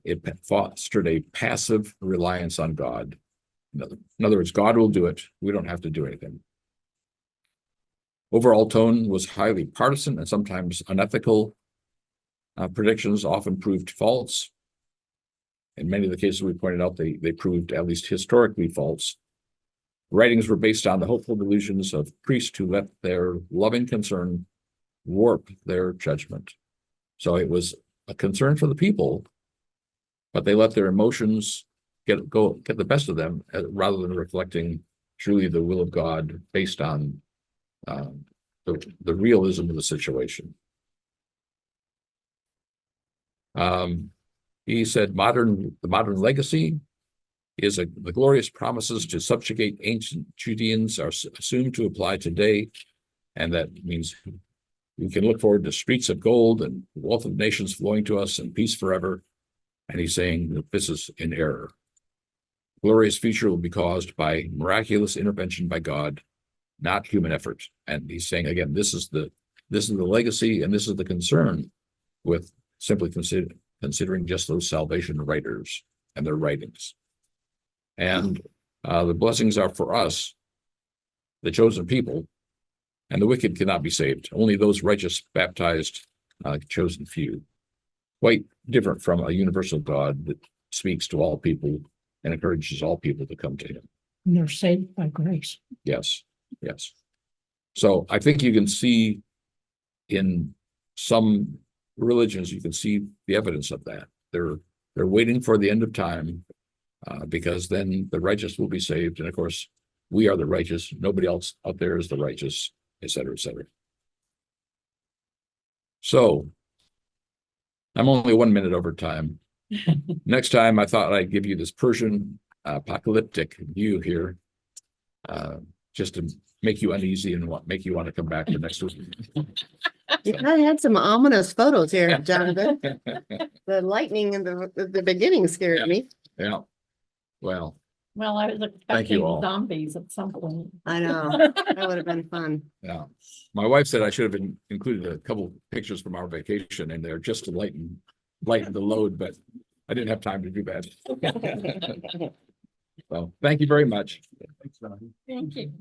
It fostered a passive reliance on God. In other words, God will do it. We don't have to do anything. Overall tone was highly partisan and sometimes unethical. Predictions often proved false. In many of the cases we pointed out, they proved at least historically false. Writings were based on the hopeful delusions of priests who let their loving concern warp their judgment. So it was a concern for the people, but they let their emotions get the best of them, rather than reflecting truly the will of God based on the realism of the situation. He said the modern legacy is the glorious promises to subjugate ancient Judeans are assumed to apply today, and that means we can look forward to streets of gold and wealth of nations flowing to us and peace forever. And he's saying that this is in error. Glorious future will be caused by miraculous intervention by God, not human effort. And he's saying again, this is the legacy, and this is the concern with simply considering just those salvation writers and their writings. And the blessings are for us, the chosen people, and the wicked cannot be saved. Only those righteous, baptized, chosen few. Quite different from a universal God that speaks to all people and encourages all people to come to him. And they're saved by grace. Yes, yes. So I think you can see in some religions, you can see the evidence of that. They're waiting for the end of time, because then the righteous will be saved. And of course, we are the righteous. Nobody else out there is the righteous, et cetera, et cetera. So I'm only 1 minute over time. Next time, I thought I'd give you this Persian apocalyptic view here, just to make you uneasy and make you want to come back the next week. You kind of had some ominous photos here, Jonathan. The lightning in the beginning scared me. Yeah. Well, Well, I was Thank you expecting all. zombies at some point. I know, that would have been fun. yeah. My wife said I should have included a couple pictures from our vacation in there just to lighten the load, but I didn't have time to do that. So thank you very much. Thanks, Robbie. Thank you.